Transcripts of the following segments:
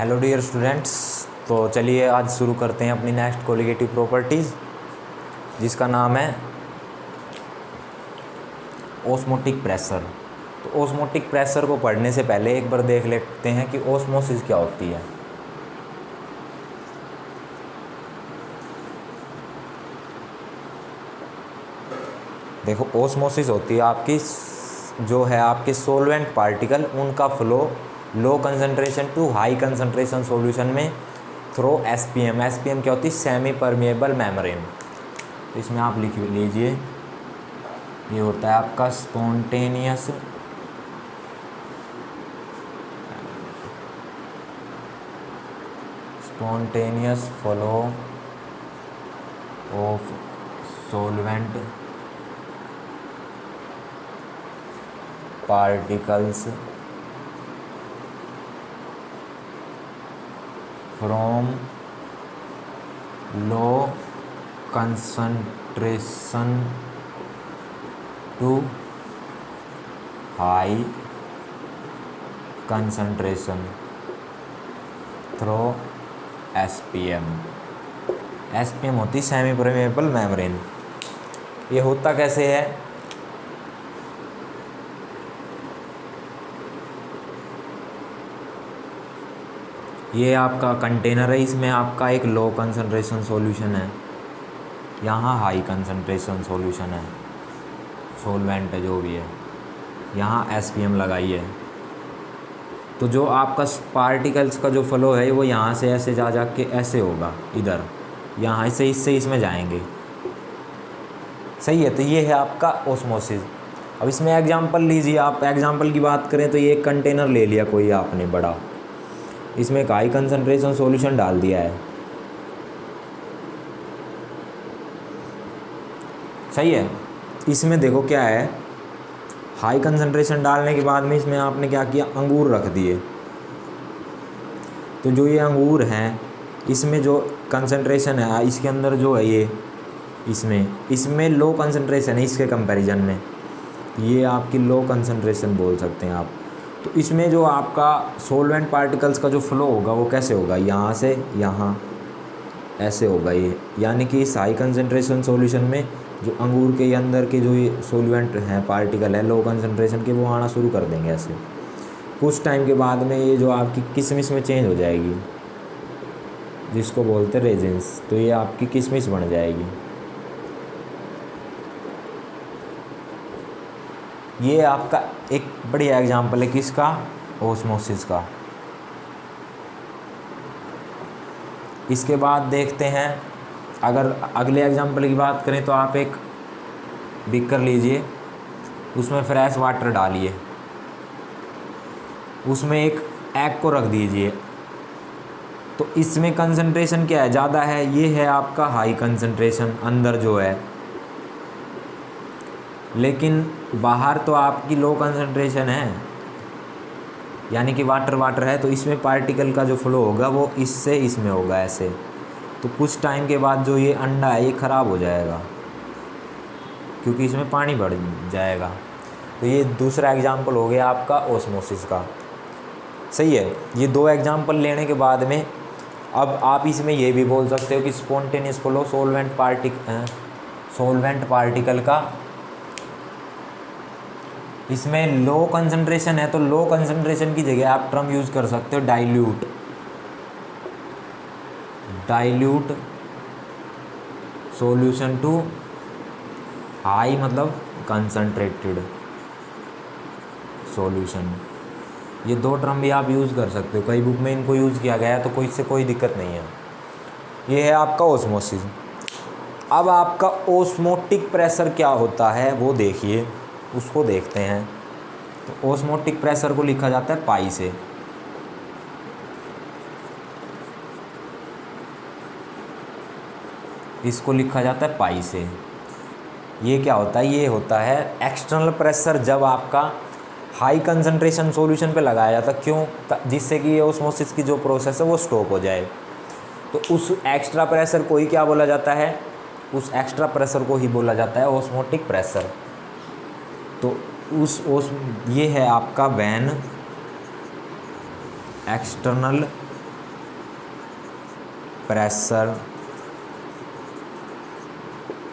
Hello dear students. तो चलिए आज शुरू करते हैं अपनी नेक्स्ट कोलिगेटिव प्रॉपर्टीज़, जिसका नाम है ऑस्मोटिक प्रेशर। तो ऑस्मोटिक प्रेशर को पढ़ने से पहले एक बार देख लेते हैं कि ऑस्मोसिस क्या होती है। देखो, ऑस्मोसिस होती है आपकी जो है आपके सोलवेंट पार्टिकल, उनका flow low concentration to high concentration solution में थ्रू एसपीएम। एसपीएम क्या होती है? Semi permeable membrane. तो इसमें आप लिख लीजिए, ये होता है आपका spontaneous flow of solvent particles from low concentration to high concentration through SPM. SPM होती सेमी परमेबल मेम्ब्रेन। ये होता कैसे है? ये आपका कंटेनर है, इसमें आपका एक लो कंसंट्रेशन सॉल्यूशन है, यहाँ हाई कंसंट्रेशन सॉल्यूशन है, सॉल्वेंट है जो भी है, यहाँ एसपीएम लगाई है। तो जो आपका पार्टिकल्स का जो फ्लो है वो यहाँ से ऐसे जा के ऐसे होगा, इधर यहाँ से इससे इसमें जाएंगे। सही है। तो ये है आपका ऑस्मोसिस। अब इसमें एग्जांपल लीजिए आप। एग्जांपल की बात करें तो ये एक कंटेनर ले लिया कोई आपने बड़ा, इसमें एक हाई कंसंट्रेशन सॉल्यूशन डाल दिया है। सही है। इसमें देखो क्या है, हाई कंसंट्रेशन डालने के बाद में इसमें आपने क्या किया, अंगूर रख दिए। तो जो ये अंगूर हैं, इसमें जो कंसंट्रेशन है इसके अंदर जो है ये इसमें लो कंसंट्रेशन है इसके कंपैरिजन में, ये आपकी लो कंसंट्रेशन बोल सकते हैं आप। तो इसमें जो आपका सॉल्वेंट पार्टिकल्स का जो फ्लो होगा वो कैसे होगा, यहाँ से यहाँ ऐसे होगा ये। यानी कि इस हाई कंसंट्रेशन सॉल्यूशन में जो अंगूर के अंदर के जो ये सॉल्वेंट हैं पार्टिकल है लो कंसंट्रेशन के, वो आना शुरू कर देंगे ऐसे। कुछ टाइम के बाद में ये जो आपकी किशमिश में चेंज हो जाएगी, जिसको बोलते हैं रेजिन्स। तो ये आपकी किशमिश बन जाएगी। ये आपका एक बढ़िया एग्जाम्पल है किसका? ऑस्मोसिस का। इसके बाद देखते हैं, अगर अगले एग्जाम्पल की बात करें तो आप एक बीकर लीजिए, उसमें फ्रेश वाटर डालिए, उसमें एक एग को रख दीजिए। तो इसमें कंसंट्रेशन क्या है, ज़्यादा है, ये है आपका हाई कंसंट्रेशन अंदर जो है, लेकिन बाहर तो आपकी लो कंसंट्रेशन है, यानी कि वाटर है। तो इसमें पार्टिकल का जो फ्लो होगा वो इससे इसमें होगा ऐसे। तो कुछ टाइम के बाद जो ये अंडा है ये ख़राब हो जाएगा, क्योंकि इसमें पानी बढ़ जाएगा। तो ये दूसरा एग्जाम्पल हो गया आपका ऑस्मोसिस का। सही है। ये दो एग्जाम्पल लेने के बाद में अब आप इसमें ये भी बोल सकते हो कि स्पॉन्टेनियस फ्लो सॉल्वेंट पार्टिकल का, इसमें लो कंसंट्रेशन है, तो लो कंसंट्रेशन की जगह आप टर्म यूज़ कर सकते हो डाइल्यूट सॉल्यूशन टू हाई, मतलब कंसंट्रेटेड सॉल्यूशन। ये दो टर्म भी आप यूज़ कर सकते हो, कई बुक में इनको यूज़ किया गया है, तो इससे कोई दिक्कत नहीं है। ये है आपका ऑस्मोसिस। अब आपका ऑस्मोटिक प्रेशर क्या होता है वो देखिए, उसको देखते हैं। तो ऑस्मोटिक प्रेशर को लिखा जाता है पाई से। इसको लिखा जाता है पाई से। ये क्या होता है? ये होता है एक्सटर्नल प्रेशर जब आपका हाई कंसंट्रेशन सॉल्यूशन पे लगाया जाता है। क्यों? जिससे कि ये ऑस्मोसिस की जो प्रोसेस है वो स्टॉप हो जाए। तो उस एक्स्ट्रा प्रेशर को ही क्या बोला जाता है? उस एक्स्ट्रा प्रेशर को ही बोला जाता है ऑस्मोटिक प्रेशर। तो ये है आपका when external pressure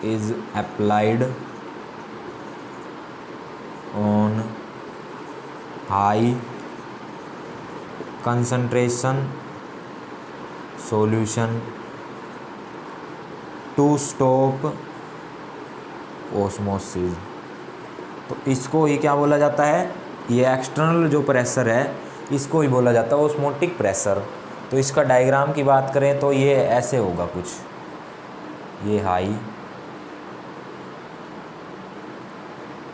is applied on high concentration solution to stop osmosis। तो इसको ही क्या बोला जाता है, ये एक्सटर्नल जो प्रेशर है इसको ही बोला जाता है ओस्मोटिक प्रेशर। तो इसका डायग्राम की बात करें तो ये ऐसे होगा कुछ, ये हाई,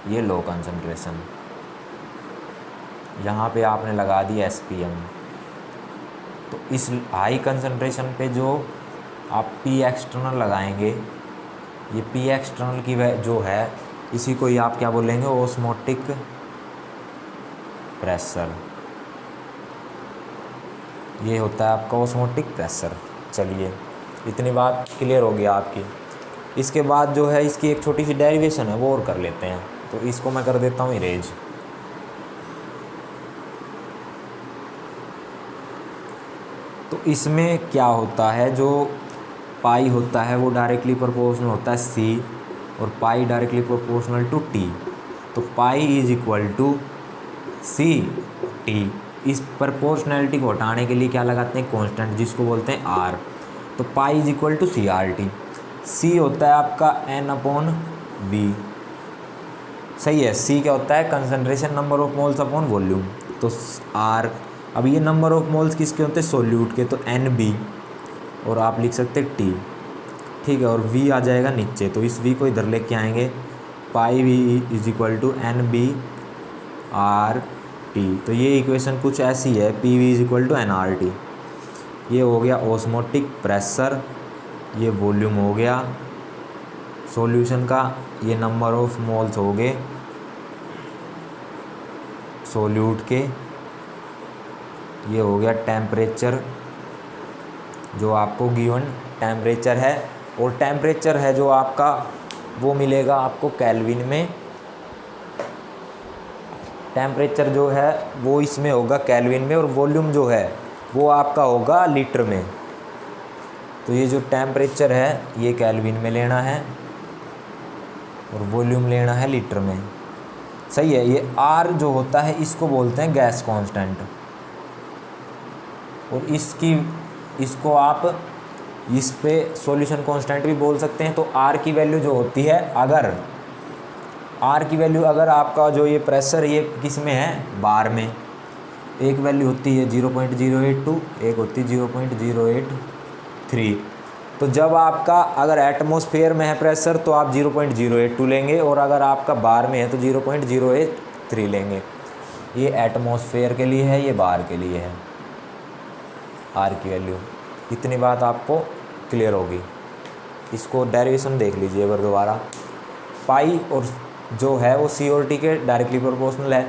ये लो कंसंट्रेशन, यहाँ पे आपने लगा दी SPM। तो इस हाई कंसंट्रेशन पे जो आप P एक्सटर्नल लगाएंगे, ये P एक्सटर्नल की जो है इसी को ही आप क्या बोलेंगे, ओस्मोटिक प्रेशर। ये होता है आपका ओस्मोटिक प्रेशर। चलिए इतनी बात क्लियर हो गया आपकी। इसके बाद जो है इसकी एक छोटी सी डेरिवेशन है वो और कर लेते हैं। तो इसको मैं कर देता हूँ इरेज। तो इसमें क्या होता है, जो पाई होता है वो डायरेक्टली प्रोपोर्शनल होता है C और pi directly proportional to T। तो pi is equal to CT। इस प्रोपोर्शनैलिटी को हटाने के लिए क्या लगाते हैं, कांस्टेंट, जिसको बोलते हैं R। तो pi is equal to CRT। C होता है आपका N/V, सही है। C क्या होता है, concentration number of moles upon volume. तो R, अब ये नंबर ऑफ मोल्स किसके होते हैं, सोल्यूट के, तो NB, और आप लिख सकते हैं T, ठीक है। और V आ जाएगा नीचे, तो इस V को इधर लेके आएंगे, pi V is equal to NBRT। तो ये इक्वेशन कुछ ऐसी है, PV is equal to NRT। ये हो गया ओस्मोटिक प्रेशर, ये वॉल्यूम हो गया सॉल्यूशन का, ये नंबर ऑफ मोल्स हो गए सोल्यूट के, ये हो गया टेम्परेचर जो आपको गिवन टेम्परेचर है, और टेम्परेचर है जो आपका वो मिलेगा आपको केल्विन में। टेम्परेचर जो है वो इसमें होगा केल्विन में, और वॉल्यूम जो है वो आपका होगा लीटर में। तो ये जो टेम्परेचर है ये केल्विन में लेना है और वॉल्यूम लेना है लीटर में, सही है। ये R जो होता है इसको बोलते हैं गैस कांस्टेंट, और इसको आप इस पे सॉल्यूशन कांस्टेंट भी बोल सकते हैं। तो R की वैल्यू जो होती है, अगर R की वैल्यू, अगर आपका जो ये प्रेशर ये किस में है, बार में, एक वैल्यू होती है 0.082, एक होती है 0.083। तो जब आपका अगर एटमॉस्फेयर में है प्रेशर तो आप 0.082 लेंगे, और अगर आपका बार में है तो 0.083 लेंगे। ये एटमॉस्फेयर के लिए है, ये बार के लिए है R की वैल्यू। इतनी बात आपको क्लियर होगी। इसको डेरिवेशन देख लीजिए एक बार दोबारा। पाई और जो है वो C और T के डायरेक्टली प्रोपोर्शनल है,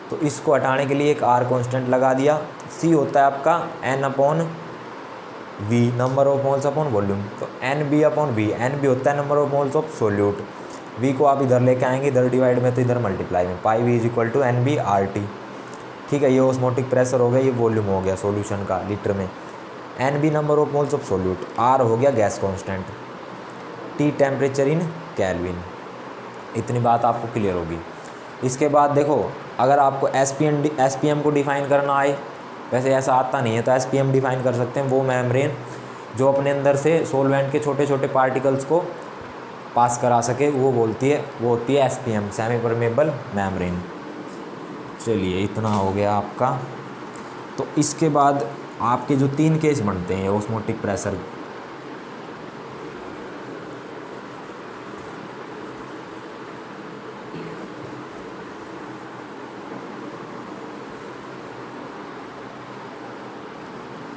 तो इसको हटाने के लिए एक R कांस्टेंट लगा दिया। C होता है आपका N/V, number of moles upon volume. तो NB/V, NB होता है number of moles of solute. V को आप इधर लेके आएंगे, इधर डिवाइड में तो इधर मल्टीप्लाई में, pi V is equal to NBRT, ठीक है। ये ओस्मोटिक प्रेशर हो गया, ये वॉल्यूम हो गया सॉल्यूशन का लीटर में। NB number of moles of solute, R हो गया gas constant, T temperature in kelvin. इतनी बात आपको क्लियर होगी। इसके बाद देखो, अगर आपको SPM को डिफाइन करना आए, वैसे ऐसा आता नहीं है तो SPM डिफाइन कर सकते हैं। वो मेम्ब्रेन जो अपने अंदर से सॉल्वेंट के छोटे छोटे पार्टिकल्स को पास करा सके, वो होती है SPM, सेमी परमेबल मेम्ब्रेन। चलिए इतना हो गया आपका। तो इसके बाद आपके जो 3 केस बनते हैं ओस्मोटिक प्रेशर,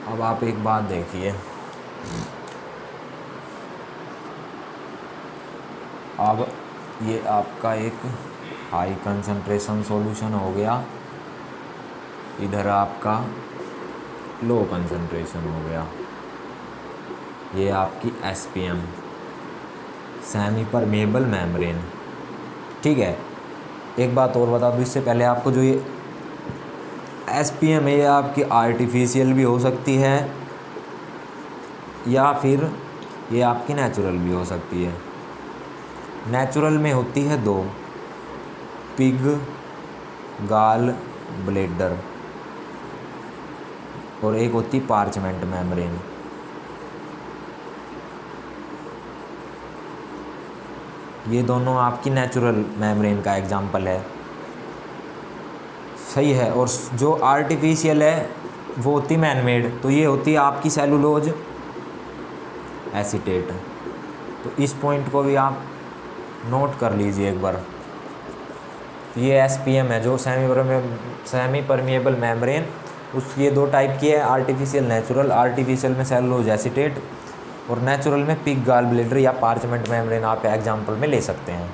अब आप एक बात देखिए, अब ये आपका एक हाई कंसंट्रेशन सॉल्यूशन हो गया, इधर आपका लो कंसंट्रेशन हो गया, ये आपकी SPM, सेमी परमेबल मेम्ब्रेन, ठीक है। एक बात और बता दूँ इससे पहले आपको, जो ये SPM है ये आपकी आर्टिफिशियल भी हो सकती है या फिर ये आपकी नेचुरल भी हो सकती है। नेचुरल में होती है दो, पिग गाल ब्लेडर, और एक होती पार्चमेंट मेम्ब्रेन। ये दोनों आपकी नेचुरल मेम्ब्रेन का एग्जाम्पल है, सही है। और जो आर्टिफिशियल है वो होती मैनमेड, तो ये होती है आपकी सेलुलोज एसीटेट। तो इस पॉइंट को भी आप नोट कर लीजिए एक बार। ये SPM है जो सेमी परमिएबल मेम्ब्रेन, ये दो टाइप की है, आर्टिफिशियल नेचुरल। आर्टिफिशियल में सेलुलोज एसीटेट और नेचुरल में पिग गाल ब्लेडर या पार्चमेंट मेम्ब्रेन आप एग्जाम्पल में ले सकते हैं।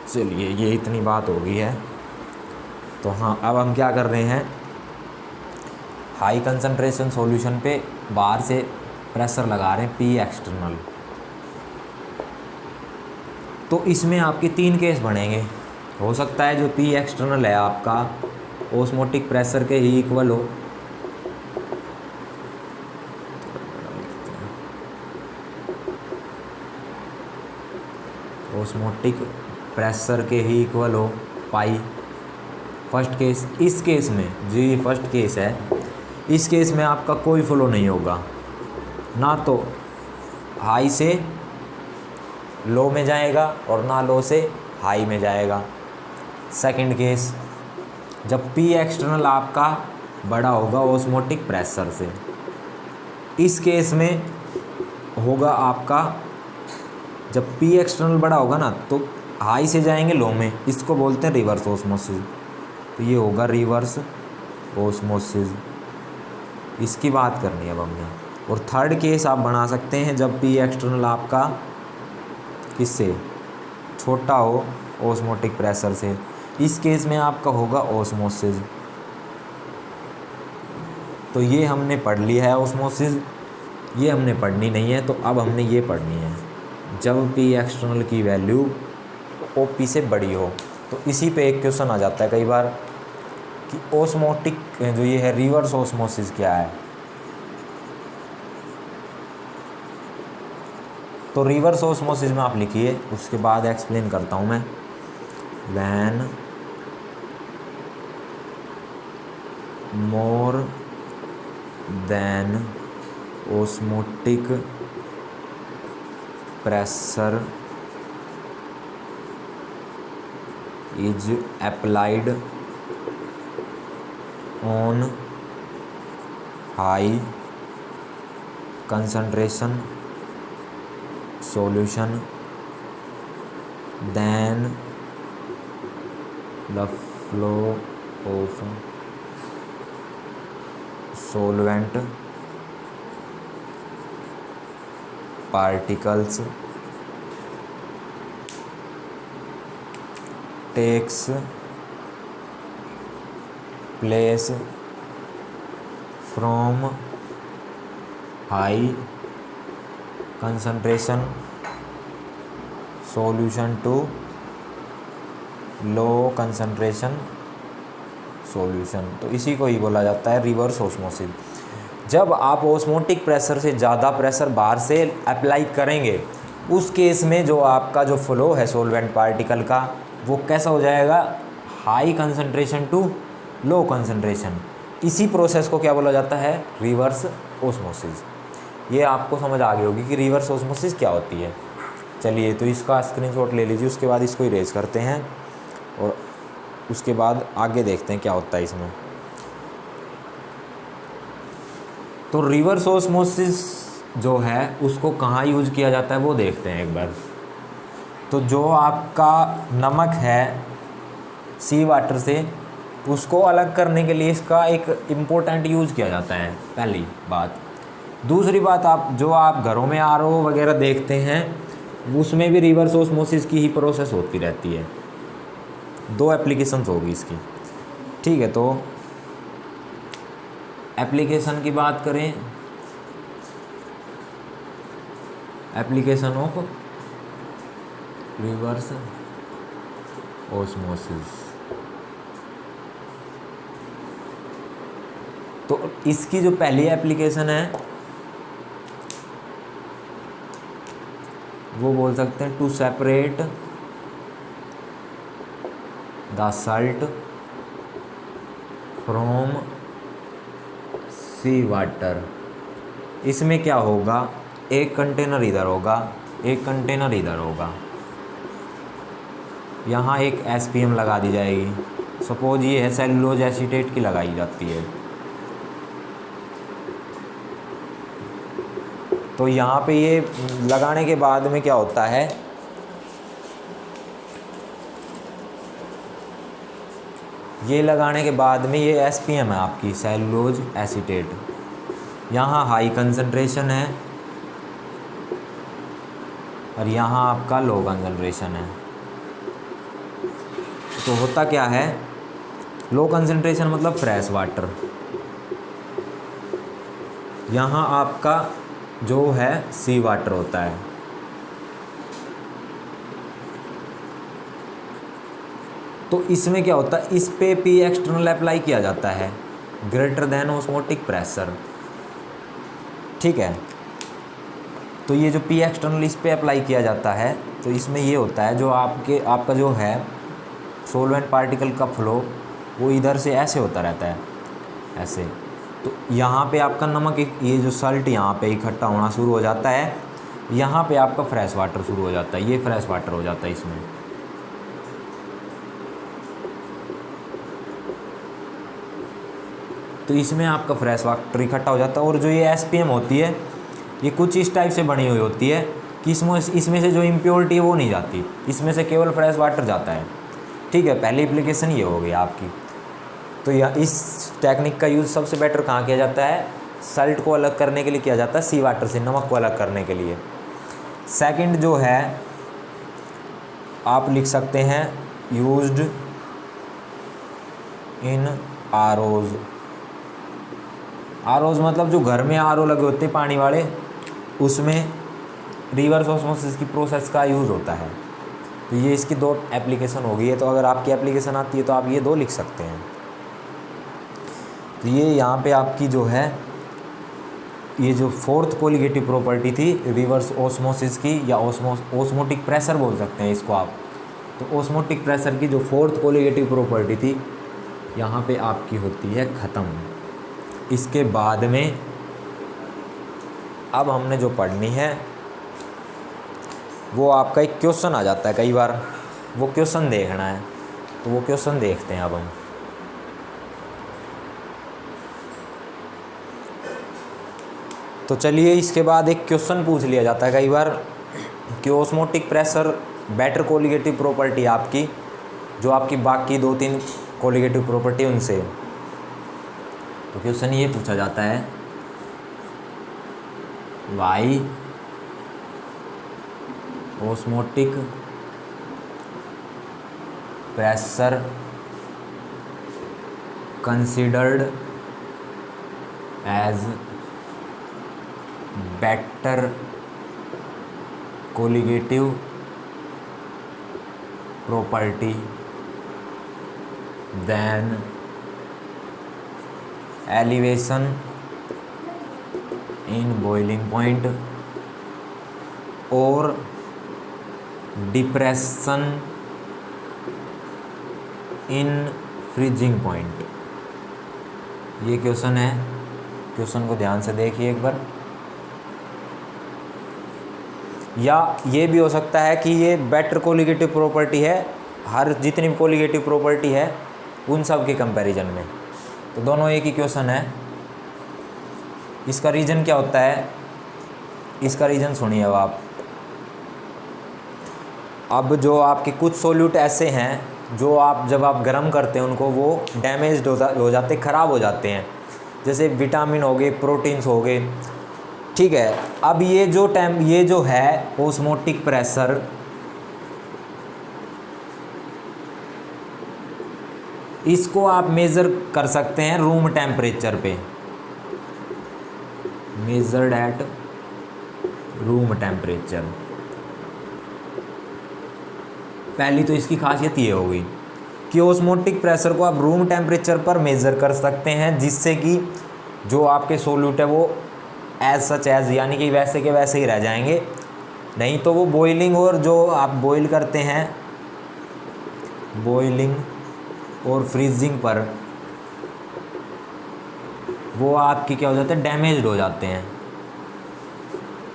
चलिए ये इतनी बात हो गई है। तो हाँ, अब हम क्या कर रहे हैं, हाई कंसंट्रेशन सॉल्यूशन पे बाहर से प्रेशर लगा रहे हैं P एक्सटर्नल। तो इसमें आपके 3 केस बनेंगे। हो सकता है जो P एक्सटर्नल है आपका ओस्मोटिक प्रेशर के ही इक्वल हो, ओस्मोटिक प्रेशर के ही इक्वल हो पाई, फर्स्ट केस। इस केस में जो ये फर्स्ट केस है, इस केस में आपका कोई फ्लो नहीं होगा, ना तो हाई से लो में जाएगा और ना लो से हाई में जाएगा। सेकंड केस, जब P एक्सटर्नल आपका बड़ा होगा ओस्मोटिक प्रेशर से, इस केस में होगा आपका, जब P एक्सटर्नल बड़ा होगा ना तो हाई से जाएंगे लो में, इसको बोलते हैं रिवर्स ओस्मोसिस। तो ये होगा रिवर्स ओस्मोसिस, इसकी बात करनी है अब हमने। और थर्ड केस आप बना सकते हैं जब P एक्सटर्नल आपका किससे छोटा हो ओस्मोटिक प्रेशर से, इस केस में आपका होगा ओस्मोसिस। तो ये हमने पढ़ लिया है ओस्मोसिस, ये हमने पढ़नी नहीं है, तो अब हमने ये पढ़नी है जब P एक्सटर्नल की वैल्यू OP से बड़ी हो। तो इसी पे एक क्वेश्चन आ जाता है कई बार कि ओस्मोटिक जो ये है रिवर्स ओस्मोसिस क्या है। तो रिवर्स ओस्मोसिस में आप लिखिए, उसके बाद एक्सप्लेन करता हूँ मैं। When more than osmotic pressure is applied on high concentration solution, then the flow of solvent particles takes place from high concentration solution to low concentration solution. तो इसी को ही बोला जाता है रिवर्स ओस्मोसिस। जब आप ओस्मोटिक प्रेशर से ज़्यादा प्रेशर बाहर से अप्लाई करेंगे, उस केस में जो आपका जो फ्लो है सॉल्वेंट पार्टिकल का वो कैसा हो जाएगा, high concentration to low concentration. इसी प्रोसेस को क्या बोला जाता है, रिवर्स ओस्मोसिस। ये आपको समझ आ गई होगी कि रिवर्स ओस्मोसिस क्या होती है। चलिए तो इसका स्क्रीनशॉट ले लीजिए, उसके बाद इसको इरेज करते हैं और उसके बाद आगे देखते हैं क्या होता है इसमें। तो रिवर्स ओस्मोसिस जो है उसको कहाँ यूज किया जाता है वो देखते हैं एक बार। तो जो आपका नमक है सी वाटर से, उसको अलग करने के लिए इसका एक इम्पोर्टेंट यूज़ किया जाता है, पहली बात। दूसरी बात, आप घरों में RO वगैरह देखते हैं, उसमें भी रिवर्स ओस्मोसिस की ही प्रोसेस होती रहती है। 2 एप्लीकेशंस होगी इसकी, ठीक है। तो एप्लीकेशन की बात करें, एप्लीकेशन ऑफ रिवर्स ओस्मोसिस। तो इसकी जो पहली एप्लीकेशन है वो बोल सकते हैं to separate the salt from sea water. इसमें क्या होगा, एक कंटेनर इधर होगा, एक कंटेनर इधर होगा, यहाँ एक एसपीएम लगा दी जाएगी। सपोज ये है सेलुलोज एसीटेट की लगाई जाती है, तो यहाँ पे ये लगाने के बाद में क्या होता है, ये लगाने के बाद में ये एसपीएम है आपकी सेलुलोज एसीटेट, यहाँ हाई कंसंट्रेशन है और यहाँ आपका लो कंसंट्रेशन है। तो होता क्या है, लो कंसंट्रेशन मतलब फ्रेश वाटर, यहाँ आपका जो है सी वाटर होता है। तो इसमें क्या होता है, इस पे पी एक्सटर्नल अप्लाई किया जाता है ग्रेटर देन ऑस्मोटिक प्रेशर, ठीक है। तो ये जो पी एक्सटर्नल इस पे अप्लाई किया जाता है, तो इसमें ये होता है जो आपका जो है सोलवेंट पार्टिकल का फ्लो वो इधर से ऐसे होता रहता है, ऐसे। तो यहाँ पे आपका नमक ये जो सल्ट यहाँ पे इकट्ठा होना शुरू हो जाता है, यहाँ पे आपका फ्रेश वाटर शुरू हो जाता है, ये फ्रेश वाटर हो जाता है इसमें। तो इसमें आपका फ्रेश वाटर इकट्ठा हो जाता है। और जो ये एसपीएम होती है ये कुछ इस टाइप से बनी हुई होती है कि इसमें से जो इम्प्योरिटी है वो नहीं जाती, इसमें से केवल फ्रेश वाटर जाता है, ठीक है। पहली एप्लीकेशन ये हो गई आपकी। तो यह इस टेक्निक का यूज़ सबसे बेटर कहाँ किया जाता है, सल्ट को अलग करने के लिए किया जाता है, सी वाटर से नमक को अलग करने के लिए। सेकंड जो है आप लिख सकते हैं यूज्ड इन आरओज। आरओज मतलब जो घर में आरओ लगे होते हैं पानी वाले, उसमें रिवर्स ऑस्मोसिस की प्रोसेस का यूज़ होता है। तो ये इसकी दो एप्लीकेशन हो गई है। तो अगर आपकी एप्लीकेशन आती है तो आप ये दो लिख सकते हैं। तो ये यहाँ पे आपकी जो है ये जो फोर्थ कोलिगेटिव प्रॉपर्टी थी रिवर्स ऑस्मोसिस की, या ऑस्मोटिक प्रेशर बोल सकते हैं इसको आप। तो ऑस्मोटिक प्रेशर की जो फोर्थ कोलिगेटिव प्रॉपर्टी थी यहाँ पे आपकी होती है ख़त्म। इसके बाद में अब हमने जो पढ़नी है वो आपका एक क्वेश्चन आ जाता है कई बार, वो क्वेश्चन देखना है। तो वो क्वेश्चन देखते हैं अब हम। तो चलिए, इसके बाद एक क्वेश्चन पूछ लिया जाता है कई बार कि osmotic pressure better colligative property आपकी, जो आपकी बाकी 2-3 कोलिगेटिव प्रॉपर्टी उनसे। तो क्वेश्चन ये पूछा जाता है why osmotic pressure considered as better colligative property than elevation in boiling point और डिप्रेशन इन फ्रीजिंग पॉइंट। ये क्वेश्चन है, क्वेश्चन को ध्यान से देखिए एक बार। या ये भी हो सकता है कि ये बेटर कोलिगेटिव प्रॉपर्टी है, हर जितनी कोलिगेटिव प्रॉपर्टी है उन सब के कंपैरिजन में। तो दोनों एक ही क्वेश्चन है। इसका रीज़न क्या होता है, इसका रीज़न सुनिए अब आप। अब जो आपके कुछ सोल्यूट ऐसे हैं जो आप जब आप गर्म करते हैं उनको वो डैमेज्ड हो जाते, ख़राब हो जाते हैं, जैसे विटामिन हो गए, प्रोटीन्स हो गए, ठीक है। अब ये जो है ऑस्मोटिक प्रेशर, इसको आप मेज़र कर सकते हैं रूम टेम्परेचर पे, मेजर्ड एट रूम टेम्परेचर। पहली तो इसकी खासियत ये होगी कि ऑस्मोटिक प्रेशर को आप रूम टेम्परेचर पर मेज़र कर सकते हैं, जिससे कि जो आपके सोल्यूट है वो एज सच एज, यानी कि वैसे के वैसे ही रह जाएंगे, नहीं तो वो बॉइलिंग और जो आप बॉईल करते हैं, बॉइलिंग और फ्रीजिंग पर वो आपकी क्या हो जाते हैं, डैमेज्ड हो जाते हैं।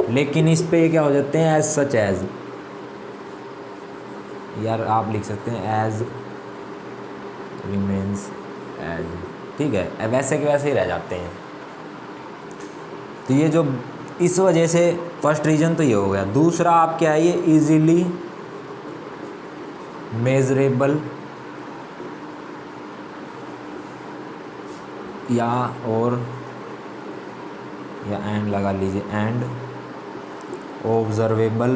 लेकिन इस पे क्या हो जाते हैं, एज सच एज, यार आप लिख सकते हैं एज रिमेन्स एज, ठीक है, वैसे के वैसे ही रह जाते हैं। तो ये जो इस वजह से फर्स्ट रीजन तो ये हो गया। दूसरा आप क्या है, ये इजीली मेजरेबल या एंड लगा लीजिए, एंड ऑब्जर्वेबल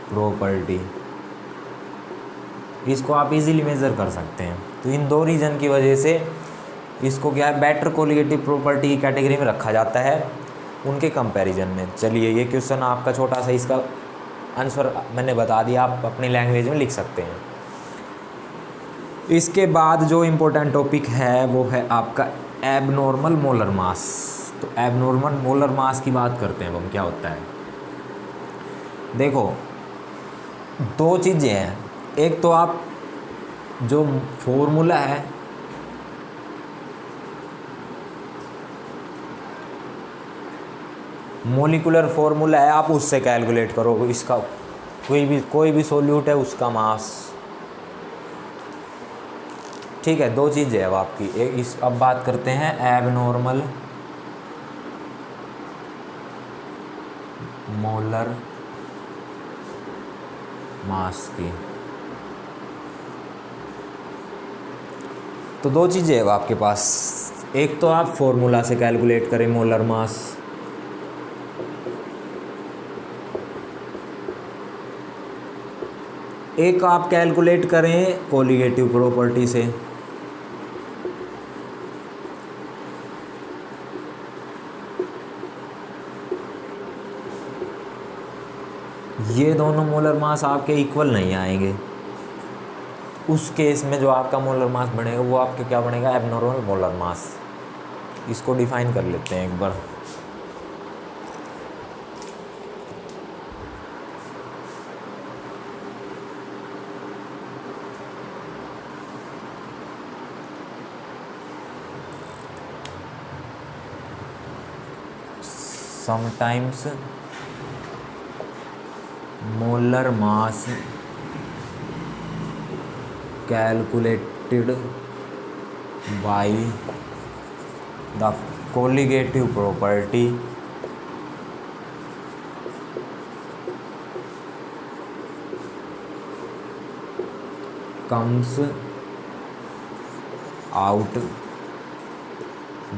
प्रॉपर्टी, इसको आप इजीली मेज़र कर सकते हैं। तो इन दो रीज़न की वजह से इसको क्या है, बेटर कोलिगेटिव प्रॉपर्टी की कैटेगरी में रखा जाता है उनके कंपैरिजन में। चलिए ये क्वेश्चन आपका छोटा सा, इसका आंसर मैंने बता दिया, आप अपनी लैंग्वेज में लिख सकते हैं। इसके बाद जो इम्पोर्टेंट टॉपिक है वो है आपका एबनॉर्मल मोलर मास। तो एबनॉर्मल मोलर मास की बात करते हैं हम, क्या होता है। देखो दो चीज़ें हैं, एक तो आप जो फॉर्मूला है मोलिकुलर फॉर्मूला है, आप उससे कैलकुलेट करो इसका, कोई भी सॉल्यूट है उसका मास, ठीक है। दो चीज़ें है अब आपकी, एक इस अब बात करते हैं एबनॉर्मल मोलर मास की। तो दो चीज़ें है अब आपके पास, एक तो आप फॉर्मूला से कैलकुलेट करें मोलर मास, एक आप कैलकुलेट करें कोलिगेटिव प्रॉपर्टी से। ये दोनों मोलर मास आपके इक्वल नहीं आएंगे, उस केस में जो आपका मोलर मास बनेगा वो आपके क्या बनेगा, एबनॉर्मल मोलर मास। इसको डिफाइन कर लेते हैं एक बार। sometimes molar mass calculated by the colligative property comes out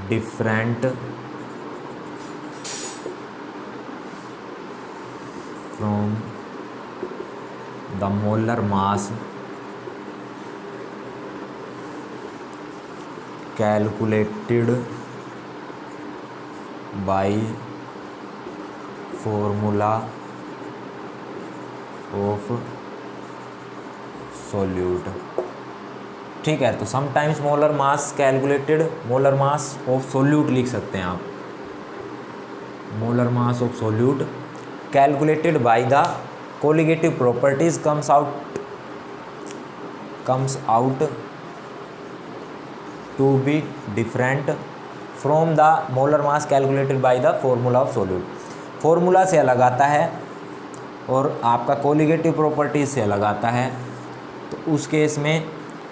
different from the molar mass calculated by formula of solute। ठीक है, तो sometimes molar mass calculated, molar mass of solute लिख सकते हैं आप, molar mass of solute calculated by the colligative properties comes out to be different from the molar mass calculated by the formula of solute। Formula से अलग आता है और आपका कोलिगेटिव प्रॉपर्टीज से अलग आता है, तो उस केस में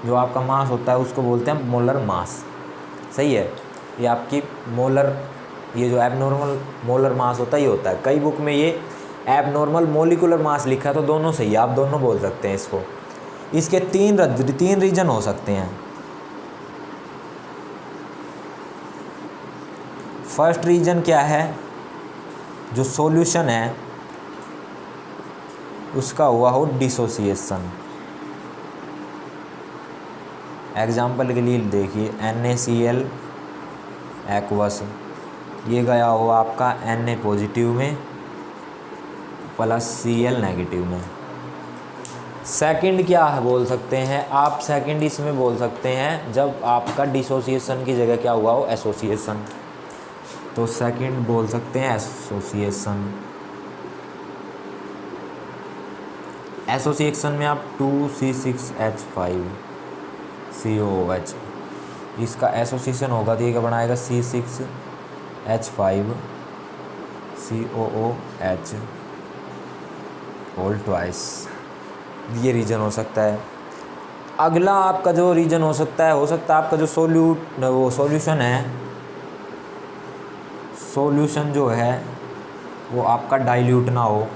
जो आपका मास होता है उसको बोलते हैं मोलर मास। सही है, ये आपकी मोलर, ये जो एबनॉर्मल मोलर मास होता है ये होता है। कई बुक में ये एबनॉर्मल मोलिकुलर मास लिखा है, तो दोनों सही है, आप दोनों बोल सकते हैं इसको। इसके तीन रीजन हो सकते हैं। फर्स्ट रीजन क्या है, जो सॉल्यूशन है उसका हुआ हो डिसोसिएशन। एग्जाम्पल के लिए देखिए NaCl एक्वस, ये गया हो आपका Na पॉजिटिव में प्लस Cl नेगेटिव में। सेकंड क्या है बोल सकते हैं आप, सेकंड इसमें बोल सकते हैं जब आपका डिसोसिएशन की जगह क्या हुआ हो, एसोसिएशन। तो सेकंड बोल सकते हैं एसोसिएशन। एसोसिएशन में आप 2C6H5COOH, इसका एसोसिएशन होगा तो ये क्या बनाएगा C6H5COOH होल ट्वाइस। ये रीजन हो सकता है। अगला आपका जो रीजन हो सकता है आपका जो सॉल्यूशन है, सॉल्यूशन जो है वो आपका डाइल्यूट ना हो।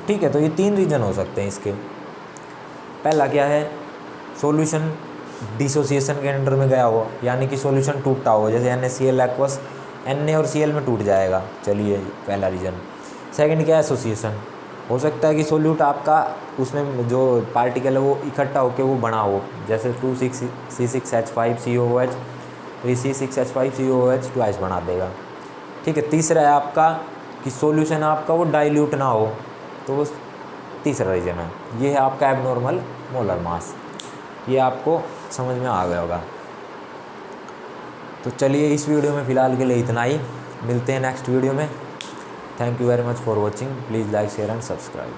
ठीक है, तो ये 3 रीजन हो सकते हैं इसके। पहला क्या है, सॉल्यूशन डिसोसिएशन के अंडर में गया हो, यानी कि सॉल्यूशन टूटा हो, जैसे NaCl एक्वस Na और Cl में टूट जाएगा। चलिए, पहला रीजन। सेकंड क्या है, एसोसिएशन। हो सकता है कि सोल्यूट आपका उसमें जो पार्टिकल है वो इकट्ठा होकर वो बना हो, जैसे 2C6H5COOH, तो ये C6H5COOH ट्वाइस बना देगा। ठीक है, तीसरा है आपका कि सॉल्यूशन आपका वो डाइल्यूट ना हो, तो वो तीसरा रीजन है। ये है आपका एबनॉर्मल मोलर मास। ये आपको समझ में आ गया होगा। तो चलिए, इस वीडियो में फ़िलहाल के लिए इतना ही। मिलते हैं नेक्स्ट वीडियो में। Thank you very much for watching. Please like, share and subscribe.